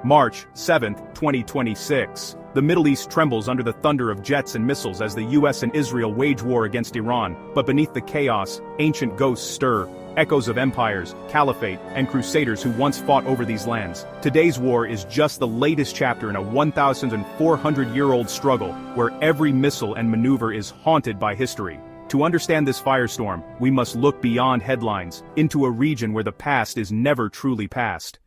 March 7, 2026. The Middle East trembles under the thunder of jets and missiles as the US and Israel wage war against Iran, but beneath the chaos, ancient ghosts stir, echoes of empires, caliphate, and crusaders who once fought over these lands. Today's war is just the latest chapter in a 1,400-year-old struggle, where every missile and maneuver is haunted by history. To understand this firestorm, we must look beyond headlines, into a region where the past is never truly past.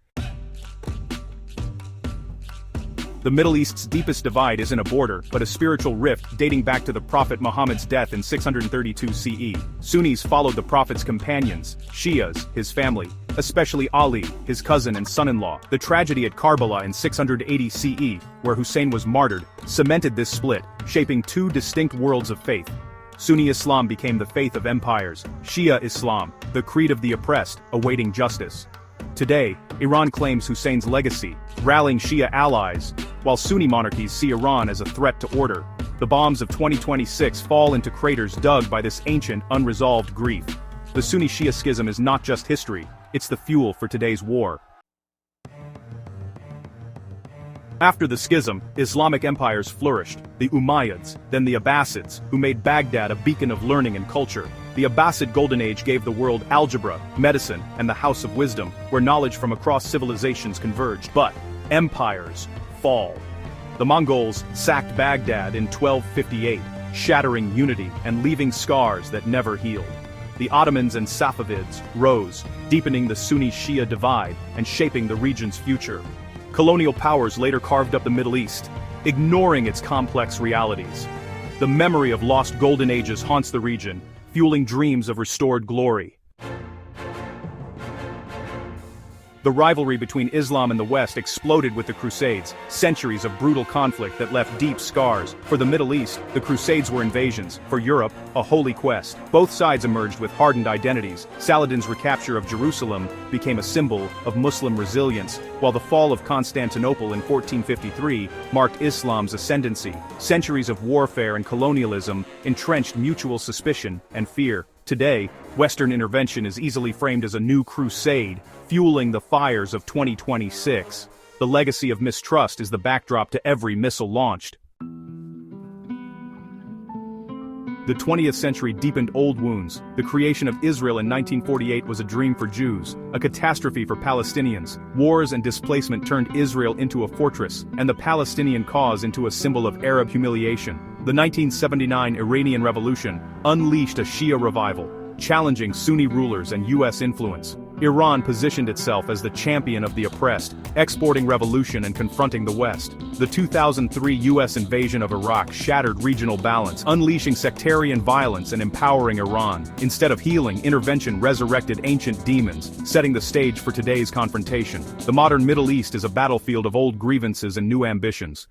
The Middle East's deepest divide isn't a border, but a spiritual rift dating back to the Prophet Muhammad's death in 632 CE. Sunnis followed the Prophet's companions, Shias, his family, especially Ali, his cousin and son-in-law. The tragedy at Karbala in 680 CE, where Hussein was martyred, cemented this split, shaping two distinct worlds of faith. Sunni Islam became the faith of empires, Shia Islam, the creed of the oppressed, awaiting justice. Today, Iran claims Hussein's legacy, rallying Shia allies, while Sunni monarchies see Iran as a threat to order. The bombs of 2026 fall into craters dug by this ancient, unresolved grief. The Sunni-Shia schism is not just history, it's the fuel for today's war. After the schism, Islamic empires flourished, the Umayyads, then the Abbasids, who made Baghdad a beacon of learning and culture. The Abbasid Golden Age gave the world algebra, medicine, and the House of Wisdom, where knowledge from across civilizations converged. But empires fall. The Mongols sacked Baghdad in 1258, shattering unity and leaving scars that never healed. The Ottomans and Safavids rose, deepening the Sunni-Shia divide and shaping the region's future. Colonial powers later carved up the Middle East, ignoring its complex realities. The memory of lost golden ages haunts the region, fueling dreams of restored glory. The rivalry between Islam and the West exploded with the Crusades, centuries of brutal conflict that left deep scars. For the Middle East, the Crusades were invasions. For Europe, a holy quest. Both sides emerged with hardened identities. Saladin's recapture of Jerusalem became a symbol of Muslim resilience, while the fall of Constantinople in 1453 marked Islam's ascendancy. Centuries of warfare and colonialism entrenched mutual suspicion and fear. Today, Western intervention is easily framed as a new crusade, fueling the fires of 2026. The legacy of mistrust is the backdrop to every missile launched. The 20th century deepened old wounds. The creation of Israel in 1948 was a dream for Jews, a catastrophe for Palestinians. Wars and displacement turned Israel into a fortress, and the Palestinian cause into a symbol of Arab humiliation. The 1979 Iranian Revolution unleashed a Shia revival, challenging Sunni rulers and US influence. Iran positioned itself as the champion of the oppressed, exporting revolution and confronting the West. The 2003 US invasion of Iraq shattered regional balance, unleashing sectarian violence and empowering Iran. Instead of healing, intervention resurrected ancient demons, setting the stage for today's confrontation. The modern Middle East is a battlefield of old grievances and new ambitions.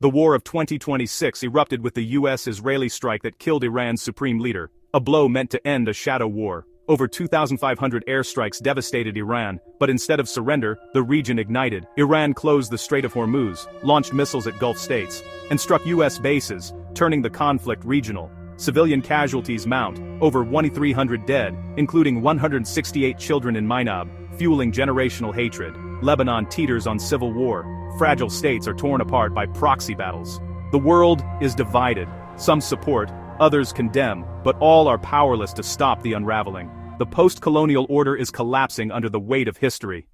The war of 2026 erupted with the US-Israeli strike that killed Iran's supreme leader, a blow meant to end a shadow war. Over 2,500 airstrikes devastated Iran, but instead of surrender, the region ignited. Iran closed the Strait of Hormuz, launched missiles at Gulf states, and struck US bases, turning the conflict regional. Civilian casualties mount, over 2,300 dead, including 168 children in Mainab, fueling generational hatred. Lebanon teeters on civil war. Fragile states are torn apart by proxy battles. The world is divided. Some support, others condemn, but all are powerless to stop the unraveling. The post-colonial order is collapsing under the weight of history.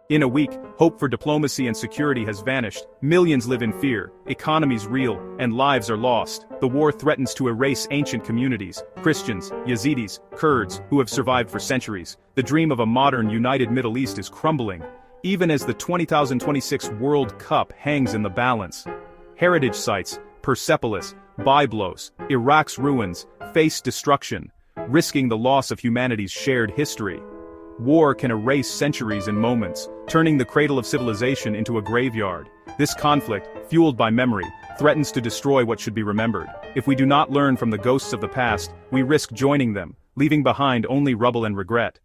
In a week, hope for diplomacy and security has vanished. Millions live in fear, economies reel, and lives are lost. The war threatens to erase ancient communities, Christians, Yazidis, Kurds, who have survived for centuries. The dream of a modern, united Middle East is crumbling, even as the 2026 World Cup hangs in the balance. Heritage sites, Persepolis, Byblos, Iraq's ruins, face destruction, risking the loss of humanity's shared history. War can erase centuries in moments, turning the cradle of civilization into a graveyard. This conflict, fueled by memory, threatens to destroy what should be remembered. If we do not learn from the ghosts of the past, we risk joining them, leaving behind only rubble and regret.